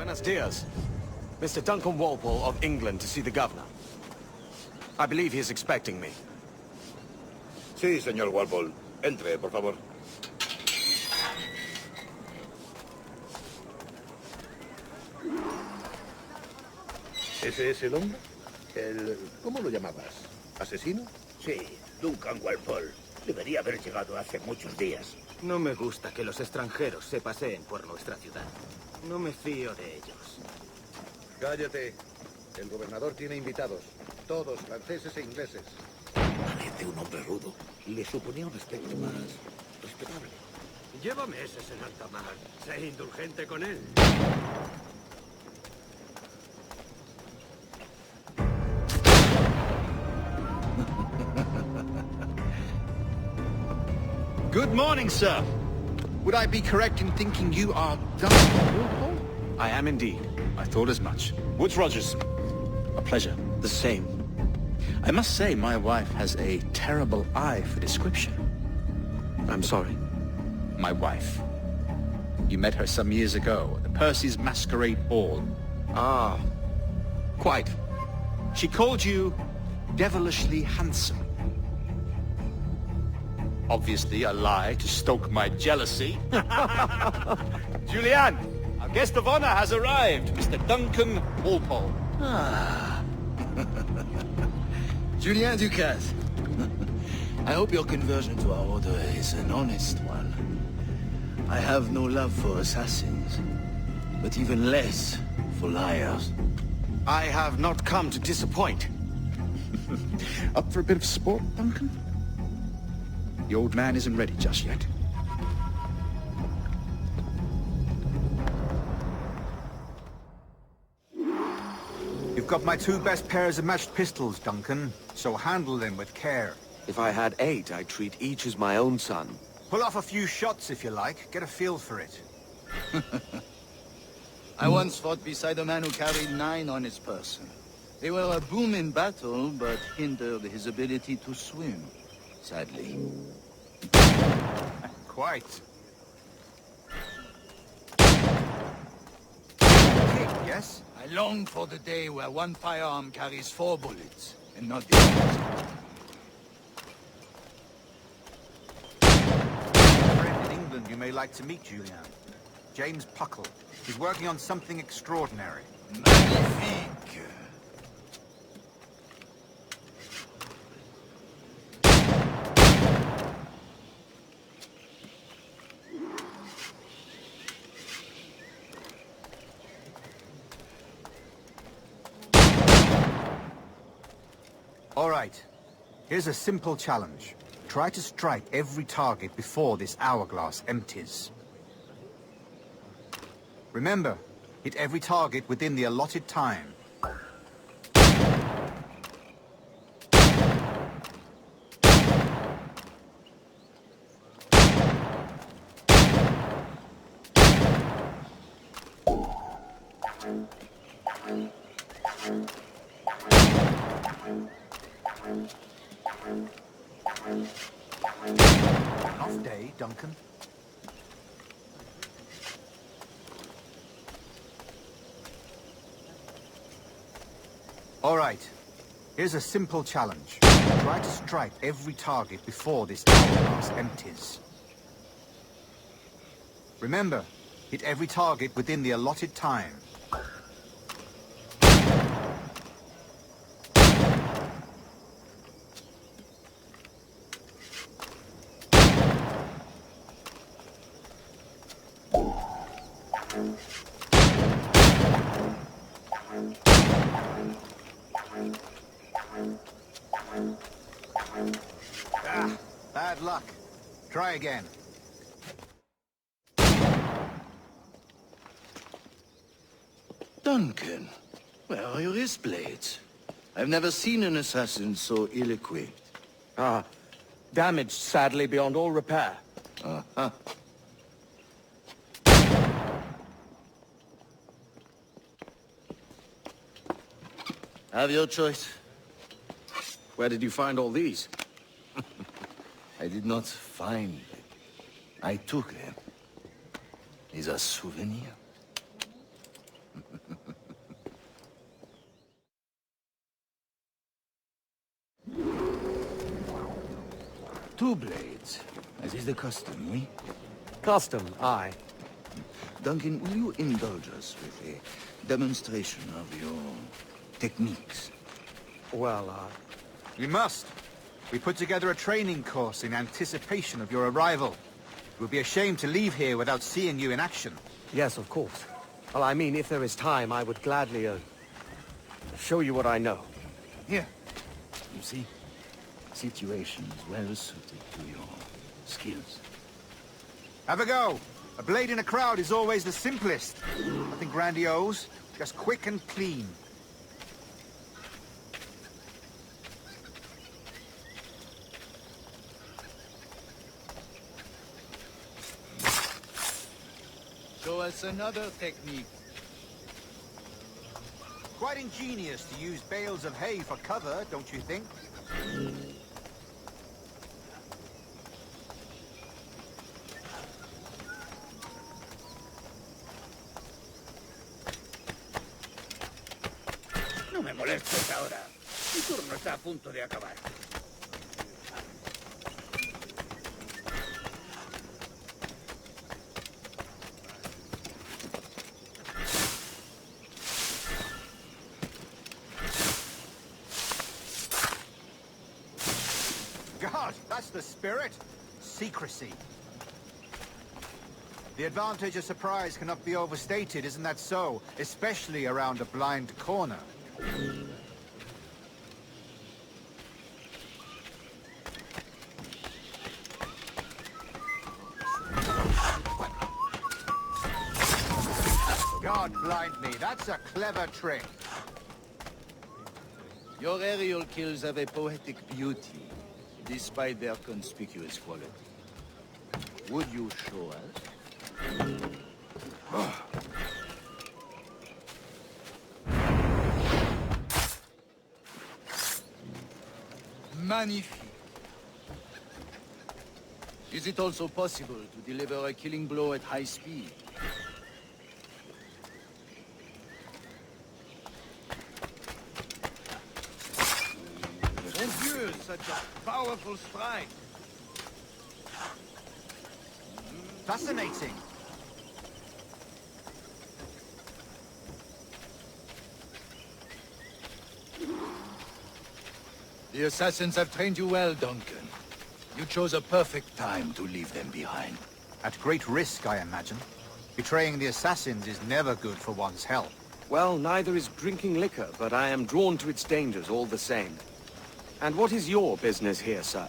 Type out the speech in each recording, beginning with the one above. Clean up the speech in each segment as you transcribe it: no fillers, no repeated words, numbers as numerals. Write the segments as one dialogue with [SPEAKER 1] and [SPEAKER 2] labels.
[SPEAKER 1] Buenos dias. Mr. Duncan Walpole of England to see the governor. I believe he is expecting me.
[SPEAKER 2] Sí, señor Walpole. Entre, por favor. ¿Ese es el hombre? ¿Cómo lo llamabas? ¿Asesino?
[SPEAKER 3] Sí, Duncan Walpole. Debería haber llegado hace muchos días.
[SPEAKER 4] No me gusta que los extranjeros se paseen por nuestra ciudad. No me fío de ellos.
[SPEAKER 2] Cállate. El gobernador tiene invitados. Todos franceses e ingleses.
[SPEAKER 3] Parece un hombre rudo. Le suponía un aspecto más respetable.
[SPEAKER 4] Lleva meses en alta mar. Sé indulgente con él.
[SPEAKER 5] Good morning, sir. Would I be correct in thinking you are Duncan Walpole?
[SPEAKER 1] I am indeed.
[SPEAKER 5] I thought as much. Woods Rogers. A pleasure.
[SPEAKER 1] The same.
[SPEAKER 5] I must say my wife has a terrible eye for description.
[SPEAKER 1] I'm sorry.
[SPEAKER 5] My wife. You met her some years ago at the Percy's Masquerade Ball.
[SPEAKER 1] Ah, quite.
[SPEAKER 5] She called you devilishly handsome. Obviously a lie to stoke my jealousy. Julianne, our guest of honor has arrived, Mr. Duncan Walpole.
[SPEAKER 6] Ah. Julien Ducasse. I hope your conversion to our order is an honest one. I have no love for assassins, but even less for liars.
[SPEAKER 1] I have not come to disappoint.
[SPEAKER 5] Up for a bit of sport, Duncan? The old man isn't ready just yet.
[SPEAKER 7] You've got my two best pairs of matched pistols, Duncan, so handle them with care.
[SPEAKER 1] If I had 8, I'd treat each as my own son.
[SPEAKER 7] Pull off a few shots if you like, get a feel for it.
[SPEAKER 6] I once fought beside a man who carried 9 on his person. They were a boom in battle, but hindered his ability to swim, sadly.
[SPEAKER 7] Quite. Kick, yes?
[SPEAKER 6] I long for the day where one firearm carries 4 bullets, and not the opposite.
[SPEAKER 7] A friend in England you may like to meet, Julian. James Puckle. He's working on something extraordinary.
[SPEAKER 6] Magnifique!
[SPEAKER 7] All right. Here's a simple challenge. Try to strike every target before this hourglass empties. Remember, hit every target within the allotted time. Off day, Duncan. All right. Here's a simple challenge. Try to strike every target before this hourglass empties. Remember, hit every target within the allotted time. Ah, bad luck. Try again.
[SPEAKER 6] Duncan, where are your wrist blades? I've never seen an assassin so ill-equipped.
[SPEAKER 1] Ah, damaged sadly beyond all repair.
[SPEAKER 6] Uh-huh. Have your choice.
[SPEAKER 1] Where did you find all these?
[SPEAKER 6] I did not find them. I took them. Is a souvenir. Two blades, as is the custom, oui?
[SPEAKER 1] Custom, aye.
[SPEAKER 6] Duncan, will you indulge us with a demonstration of your techniques?
[SPEAKER 1] Well,
[SPEAKER 7] We must. We put together a training course in anticipation of your arrival. It would be a shame to leave here without seeing you in action.
[SPEAKER 1] yes, of course. Well, I mean, if there is time, I would gladly, show you what I know.
[SPEAKER 6] Here. You see? Situations well suited to your skills.
[SPEAKER 7] Have a go. A blade in a crowd is always the simplest. Nothing grandiose, just quick and clean.
[SPEAKER 6] Show us another technique.
[SPEAKER 7] Quite ingenious to use bales of hay for cover, don't you think?
[SPEAKER 3] No me molestes ahora. Mi turno está a punto de acabar.
[SPEAKER 7] God, that's the spirit. Secrecy. The advantage of surprise cannot be overstated, isn't that so? Especially around a blind corner. God blind me, that's a clever trick.
[SPEAKER 6] Your aerial kills have a poetic beauty, despite their conspicuous quality. Would you show us? Magnifique. Is it also possible to deliver a killing blow at high speed? Mon Dieu, such a powerful strike!
[SPEAKER 7] Fascinating.
[SPEAKER 6] The assassins have trained you well, Duncan. You chose a perfect time to leave them behind.
[SPEAKER 7] At great risk, I imagine. Betraying the assassins is never good for one's health.
[SPEAKER 1] Well, neither is drinking liquor, but I am drawn to its dangers all the same. And what is your business here, sir?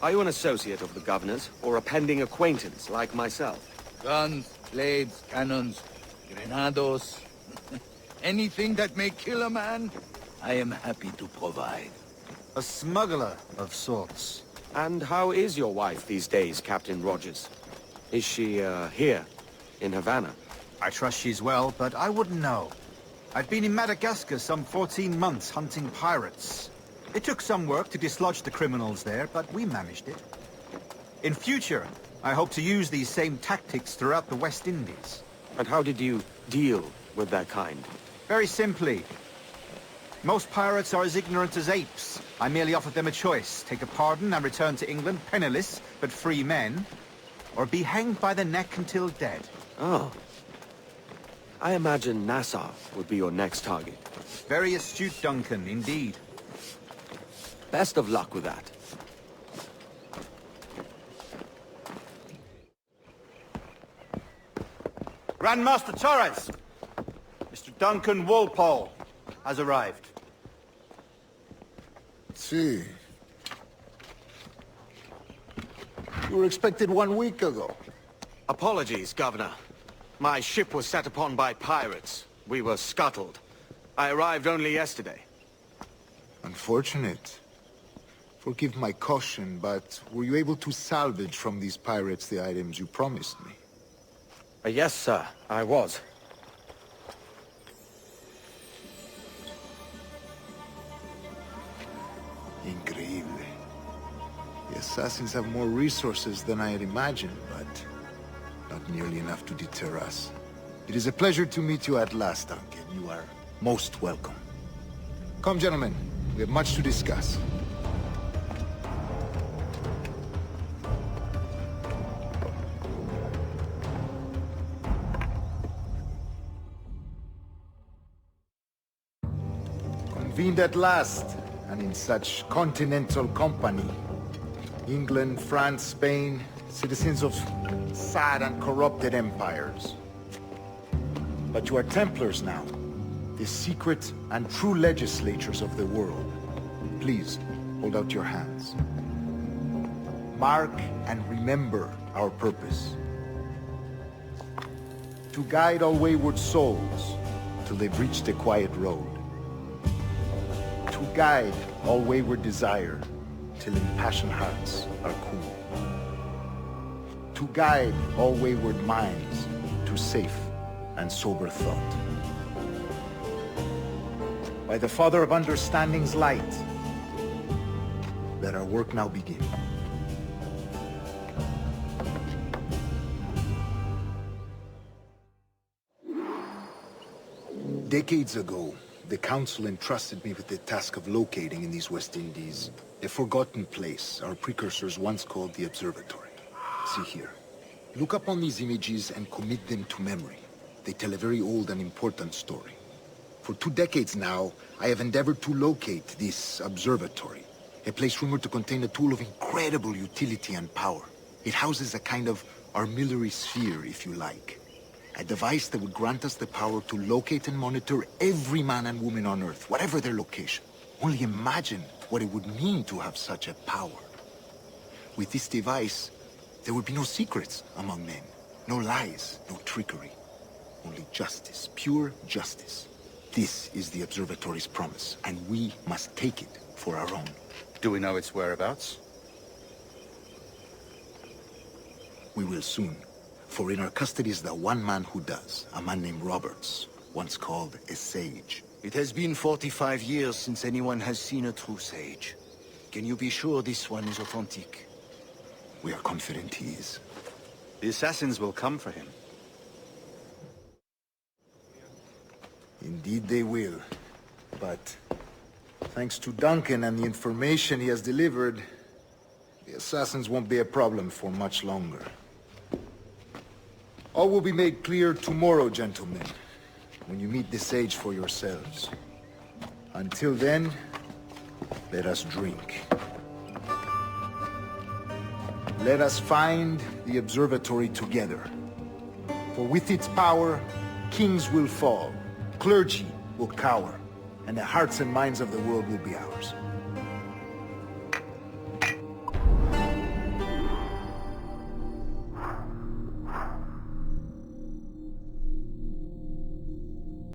[SPEAKER 1] Are you an associate of the governor's, or a pending acquaintance like myself?
[SPEAKER 6] Guns, blades, cannons, grenados. Anything that may kill a man, I am happy to provide.
[SPEAKER 7] A smuggler of sorts.
[SPEAKER 1] And how is your wife these days, Captain Rogers? Is she, here, in Havana?
[SPEAKER 7] I trust she's well, but I wouldn't know. I've been in Madagascar some 14 months hunting pirates. It took some work to dislodge the criminals there, but we managed it. In future, I hope to use these same tactics throughout the West Indies.
[SPEAKER 1] And how did you deal with that kind?
[SPEAKER 7] Very simply. Most pirates are as ignorant as apes. I merely offered them a choice. Take a pardon and return to England penniless, but free men. Or be hanged by the neck until dead.
[SPEAKER 1] Oh. I imagine Nassau would be your next target.
[SPEAKER 7] Very astute, Duncan, indeed.
[SPEAKER 1] Best of luck with that.
[SPEAKER 7] Grandmaster Torres! Mr. Duncan Walpole has arrived.
[SPEAKER 2] See. You were expected 1 week ago.
[SPEAKER 1] Apologies, Governor. My ship was set upon by pirates. We were scuttled. I arrived only yesterday.
[SPEAKER 2] Unfortunate. Forgive my caution, but were you able to salvage from these pirates the items you promised me?
[SPEAKER 1] Yes, sir, I was.
[SPEAKER 2] Increíble. The assassins have more resources than I had imagined, but not nearly enough to deter us. It is a pleasure to meet you at last, Duncan. You are most welcome. Come, gentlemen. We have much to discuss. Convened at last, and in such continental company. England, France, Spain, citizens of sad and corrupted empires. But you are Templars now, the secret and true legislators of the world. Please, hold out your hands. Mark and remember our purpose. To guide all wayward souls till they've reached the quiet road. To guide all wayward desire till impassioned hearts are cool. To guide all wayward minds to safe and sober thought. By the Father of Understanding's light, let our work now begin. Decades ago, the Council entrusted me with the task of locating in these West Indies a forgotten place our precursors once called the Observatory. See here. Look up on these images and commit them to memory. They tell a very old and important story. For 2 decades now, I have endeavored to locate this observatory, a place rumored to contain a tool of incredible utility and power. It houses a kind of armillary sphere, if you like. A device that would grant us the power to locate and monitor every man and woman on Earth, whatever their location. Only imagine what it would mean to have such a power. With this device, there would be no secrets among men, no lies, no trickery. Only justice, pure justice. This is the Observatory's promise, and we must take it for our own.
[SPEAKER 5] Do we know its whereabouts?
[SPEAKER 2] We will soon. For in our custody is the one man who does, a man named Roberts, once called a sage.
[SPEAKER 6] It has been 45 years since anyone has seen a true sage. Can you be sure this one is authentic?
[SPEAKER 2] We are confident he is.
[SPEAKER 5] The assassins will come for him.
[SPEAKER 2] Indeed they will. But thanks to Duncan and the information he has delivered, the assassins won't be a problem for much longer. All will be made clear tomorrow, gentlemen, when you meet the sage for yourselves. Until then, let us drink. Let us find the observatory together. For with its power, kings will fall, clergy will cower, and the hearts and minds of the world will be ours.